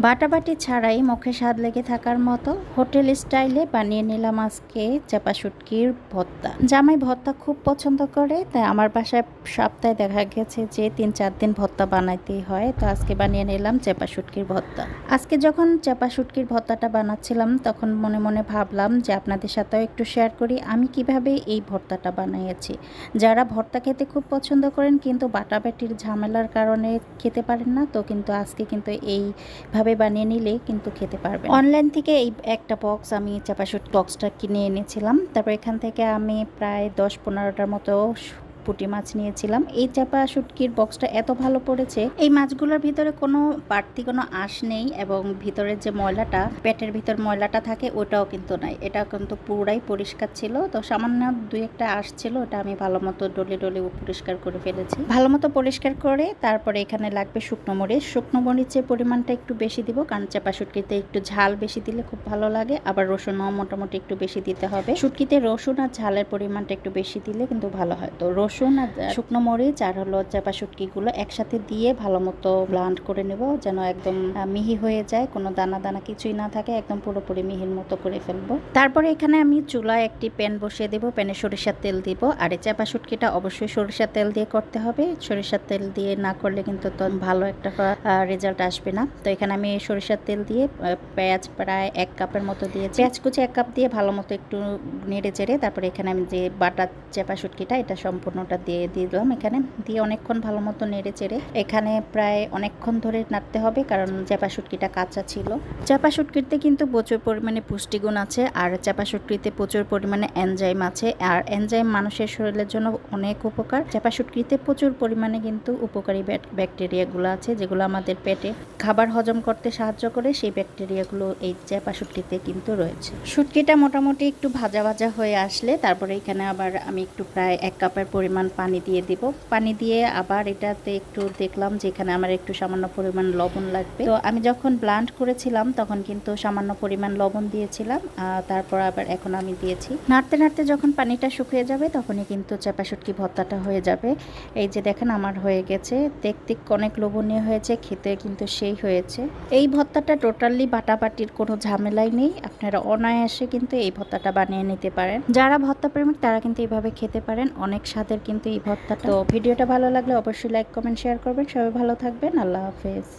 বাটাবাটি ছাড়াই মুখে স্বাদ লেগে থাকার মতো হোটেল স্টাইলে বানিয়ে নিলাম আজকে চাপা শুটকির ভর্তা। জামাই ভর্তা খুব পছন্দ করে, তাই আমার বাসায় সপ্তাহে দেখা গেছে যে 3-4 দিন ভর্তা বানাইতেই হয়। তো আজকে বানিয়ে নিলাম চাপা শুটকির ভর্তা। আজকে যখন চাপা শুটকির ভর্তাটা বানাচ্ছিলাম তখন মনে মনে ভাবলাম যে আপনাদের সাথেও একটু শেয়ার করি আমি কিভাবে এই ভর্তাটা বানিয়েছি। যারা ভর্তা খেতে খুব পছন্দ করেন কিন্তু বাটাবাটির ঝামেলার কারণে খেতে পারেন না, তো কিন্তু আজকে কিন্তু এইভাবে বানিয়ে নিলে কিন্তু খেতে পারবেন। অনলাইন থেকে এই একটা বক্স আমি চাপা শুটকি বক্সটা কিনে এনেছিলাম। তারপর এখান থেকে আমি প্রায় 10-15টার মতো পুঁটি মাছ নিয়েছিলাম। এই চাপা শুটকির বক্সটা এত ভালো পড়েছে, এই মাছগুলোর ভিতরে কোনো বাড়তি কোনো আঁশ নেই এবং ভিতরের যে ময়লাটা, পেটের ভিতর ময়লাটা থাকে ওটাও কিন্তু নাই। এটা কিন্তু পুরাই পরিষ্কার ছিল। তো সামান্য 2-1টা আঁশ ছিল, ওটা আমি ভালো মতো ডলে ডলে পরিষ্কার করে ফেলেছি। ভালো মতো পরিষ্কার করে তারপরে এখানে লাগবে শুকনো মরিচ। শুকনো মরিচের পরিমাণটা একটু বেশি দিব, কারণ চাপা শুটকিতে একটু ঝাল বেশি দিলে খুব ভালো লাগে। আবার রসুনও মোটামুটি একটু বেশি দিতে হবে। শুটকিতে রসুন আর ঝালের পরিমাণটা একটু বেশি দিলে কিন্তু ভালো হয়। তো রসুন আর শুকনো মরিচ আর হলো চাপা শুটকিগুলো একসাথে দিয়ে ভালো মতো ব্লান্ড করে নেব, যেন একদম মিহি হয়ে যায়, কোনো দানা দানা কিছুই না থাকে, একদম পুরোপুরি মিহির মতো করে ফেলবো। তারপরে এখানে আমি চুলায় একটি প্যান বসিয়ে দেবো, প্যানে সরিষার তেল দিব। আর এই চাপা শুটকিটা অবশ্যই সরিষার তেল দিয়ে করতে হবে। সরিষার তেল দিয়ে না করলে কিন্তু তো ভালো একটা রেজাল্ট আসবে না। তো এখানে আমি সরিষার তেল দিয়ে পেঁয়াজ প্রায় 1 কাপের মতো দিয়েছি। পেঁয়াজ কুচি 1 কাপ দিয়ে ভালো মতো একটু নেড়ে চেড়ে তারপরে এখানে আমি যে বাটা চাপা শুটকিটা এটা সম্পূর্ণটা দিয়ে দিলাম। এখানে দিয়ে অনেকক্ষণ ভালো মতো নেড়ে চেড়ে এখানে প্রায় অনেকক্ষণ ধরে নাড়তে হবে, কারণ চাপা শুটকিটা কাঁচা ছিল। চাপা শুটকিতে কিন্তু প্রচুর পরিমাণে পুষ্টিগুণ আছে, আর চাপা শুটকিতে প্রচুর পরিমাণে এনজাইম আছে, আর এনজাইম মানুষের শরীরের জন্য অনেক উপকার। চাপা শুটকিতে প্রচুর পরিমাণে কিন্তু উপকারী ব্যাকটেরিয়াগুলো আছে, যেগুলো আমাদের পেটে খাবার হজম করতে সাহায্য করে। সেই ব্যাকটেরিয়াগুলো এই চাপা শুটকিতে কিন্তু রয়েছে। শুটকিটা মোটামুটি একটু ভাজা ভাজা হয়ে আসলে তারপরে এখানে আবার আমি একটু প্রায় 1 কাপের পরিমাণ পানি দিয়ে দিব। পানি দিয়ে আবার এটাতে একটু দেখলাম যে এখানে আমার একটু সামান্য পরিমাণ লবণ লাগবে। তো আমি যখন ব্লান্ড করেছিলাম তখন কিন্তু সামান্য পরিমাণ লবণ দিয়েছিলাম, তারপর আবার এখন আমি দিয়েছি। নাড়তে নাড়তে যখন পানিটা শুকিয়ে যাবে তখনই কিন্তু চাপা শুটকি ভর্তাটা হয়ে যাবে। এই যে দেখেন আমার হয়ে গেছে, দেখতে অনেক লোভনীয় হয়েছে, খেতে কিন্তু সেই হয়েছে। এই ভর্তাটা টোটালি বাটাবাটির কোনো ঝামেলাই নেই, আপনারা অনায়াসে কিন্তু এই ভর্তাটা বানিয়ে নিতে পারেন। যারা ভর্তা প্রেমিক তারা কিন্তু এইভাবে খেতে পারেন, অনেক স্বাদের কিন্তু এই ভর্তাটা। তো ভিডিওটা ভালো লাগলে অবশ্যই লাইক কমেন্ট শেয়ার করবেন। সবাই ভালো থাকবেন। আল্লাহ হাফেজ।